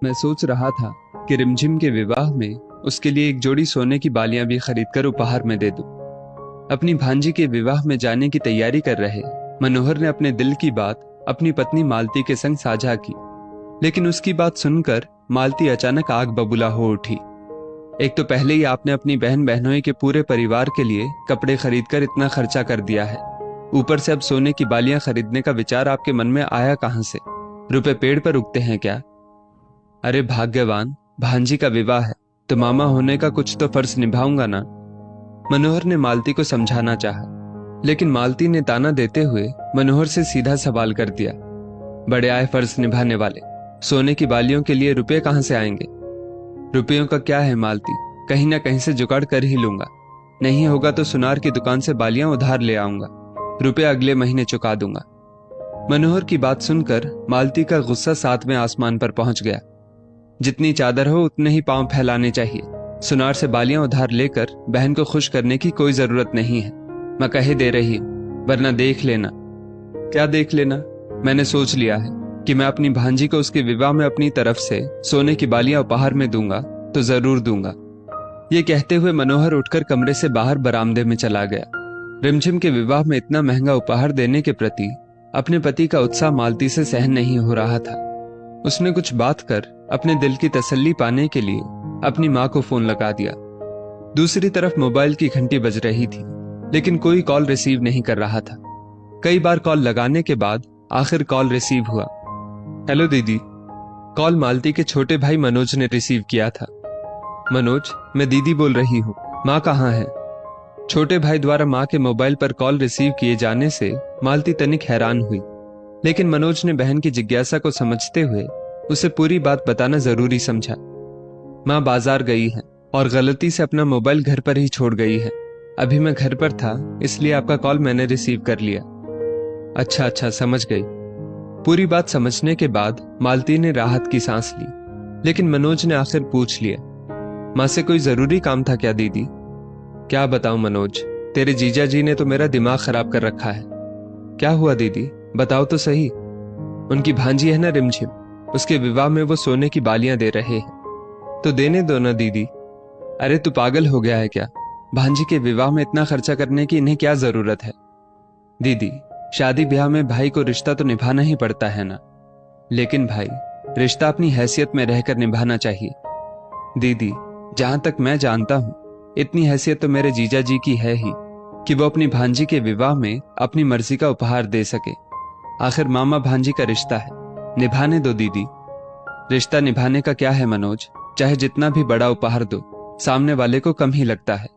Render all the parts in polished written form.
मैं सोच रहा था कि रिमझिम के विवाह में उसके लिए एक जोड़ी सोने की बालियां भी खरीदकर उपहार में दे दूं। अपनी भांजी के विवाह में जाने की तैयारी कर रहे मनोहर ने अपने दिल की बात अपनी पत्नी मालती के संग साझा की, लेकिन उसकी बात सुनकर मालती अचानक आग बबूला हो उठी। एक तो पहले ही आपने अपनी बहन बहनोई के पूरे परिवार के लिए कपड़े खरीदकर इतना खर्चा कर दिया है, ऊपर से अब सोने की बालियां खरीदने का विचार आपके मन में आया कहां से? रुपए पेड़ पर उगते हैं क्या? अरे भाग्यवान, भांजी का विवाह है तो मामा होने का कुछ तो फर्ज निभाऊंगा ना। मनोहर ने मालती को समझाना चाहा, लेकिन मालती ने ताना देते हुए मनोहर से सीधा सवाल कर दिया। बड़े आए फर्ज निभाने वाले, सोने की बालियों के लिए रुपए कहां से आएंगे? रुपयों का क्या है मालती, कहीं ना कहीं से जुगाड़ कर ही लूंगा। नहीं होगा तो सुनार की दुकान से बालियां उधार ले आऊंगा, रुपए अगले महीने चुका दूंगा। मनोहर की बात सुनकर मालती का गुस्सा 7वें आसमान पर पहुंच गया। जितनी चादर हो उतने ही पांव फैलाने चाहिए। सुनार से बालियां उधार लेकर बहन को खुश करने की कोई जरूरत नहीं है। मैं कहे दे रही हूं, वरना देख लेना। क्या देख लेना? मैंने सोच लिया है कि मैं अपनी भांजी को उसके विवाह में अपनी तरफ से सोने की बालियां उपहार में दूंगा तो जरूर दूंगा। ये कहते हुए मनोहर उठकर कमरे से बाहर बरामदे में चला गया। रिमझिम के विवाह में इतना महंगा उपहार देने के प्रति अपने पति का उत्साह मालती से सहन नहीं हो रहा था। उसने कुछ बात कर अपने दिल की तसल्ली पाने के लिए अपनी मां को फोन लगा दिया। दूसरी तरफ मोबाइल की घंटी बज रही थी, लेकिन कोई कॉल रिसीव नहीं कर रहा था। कई बार कॉल लगाने के बाद आखिर कॉल रिसीव हुआ। हेलो दीदी। कॉल मालती के छोटे भाई मनोज ने रिसीव किया था। मनोज, मैं दीदी बोल रही हूँ, माँ कहाँ है? छोटे भाई द्वारा माँ के मोबाइल पर कॉल रिसीव किए जाने से मालती तनिक हैरान हुई, लेकिन मनोज ने बहन की जिज्ञासा को समझते हुए उसे पूरी बात बताना जरूरी समझा। माँ बाजार गई है और गलती से अपना मोबाइल घर पर ही छोड़ गई है। अभी मैं घर पर था, इसलिए आपका कॉल मैंने रिसीव कर लिया। अच्छा अच्छा, समझ गई। पूरी बात समझने के बाद मालती ने राहत की सांस ली, लेकिन मनोज ने आखिर पूछ लिया, माँ से कोई जरूरी काम था क्या दीदी? क्या बताऊं मनोज, तेरे जीजा जी ने तो मेरा दिमाग खराब कर रखा है। क्या हुआ दीदी, बताओ तो सही। उनकी भांजी है ना रिमझिम, उसके विवाह में वो सोने की बालियां दे रहे हैं, तो देने दो ना दीदी। अरे तू पागल हो गया है क्या? भांजी के विवाह में इतना खर्चा करने की इन्हें क्या जरूरत है? दीदी, शादी ब्याह में भाई को रिश्ता तो निभाना ही पड़ता है ना। लेकिन भाई, रिश्ता अपनी हैसियत में रहकर निभाना चाहिए। दीदी, जहां तक मैं जानता हूं, इतनी हैसियत तो मेरे जीजा जी की है ही कि वो अपनी भांजी के विवाह में अपनी मर्जी का उपहार दे सके। आखिर मामा भांजी का रिश्ता है, निभाने दो दीदी। रिश्ता निभाने का क्या है मनोज, चाहे जितना भी बड़ा उपहार दो, सामने वाले को कम ही लगता है।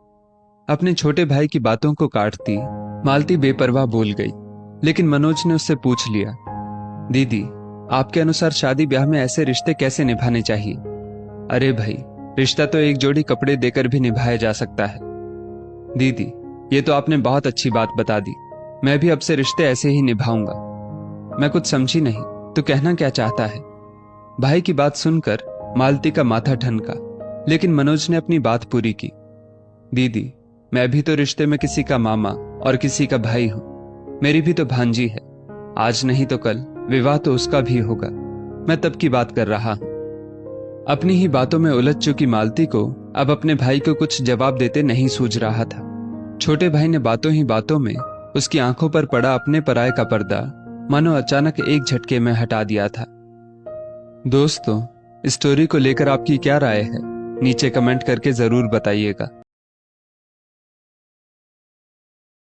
अपने छोटे भाई की बातों को काटती मालती बेपरवाह बोल गई, लेकिन मनोज ने उससे पूछ लिया, दीदी, आपके अनुसार शादी ब्याह में ऐसे रिश्ते कैसे निभाने चाहिए? अरे भाई, रिश्ता तो एक जोड़ी कपड़े देकर भी निभाया जा सकता है। दीदी, ये तो आपने बहुत अच्छी बात बता दी। मैं भी अब से रिश्ते ऐसे ही निभाऊंगा। मैं कुछ समझी नहीं, तो कहना क्या चाहता है? भाई की बात सुनकर मालती का माथा ठनका, लेकिन मनोज ने अपनी बात पूरी की। दीदी, मैं भी तो रिश्ते में किसी का मामा और किसी का भाई हूं। मेरी भी तो भांजी है, आज नहीं तो कल विवाह तो उसका भी होगा। मैं तब की बात कर रहा हूं। अपनी ही बातों में उलझ चुकी मालती को अब अपने भाई को कुछ जवाब देते नहीं सूझ रहा था। छोटे भाई ने बातों ही बातों में उसकी आंखों पर पड़ा अपने पराये का पर्दा मानो अचानक एक झटके में हटा दिया था। दोस्तों, इस स्टोरी को लेकर आपकी क्या राय है? नीचे कमेंट करके जरूर बताइएगा।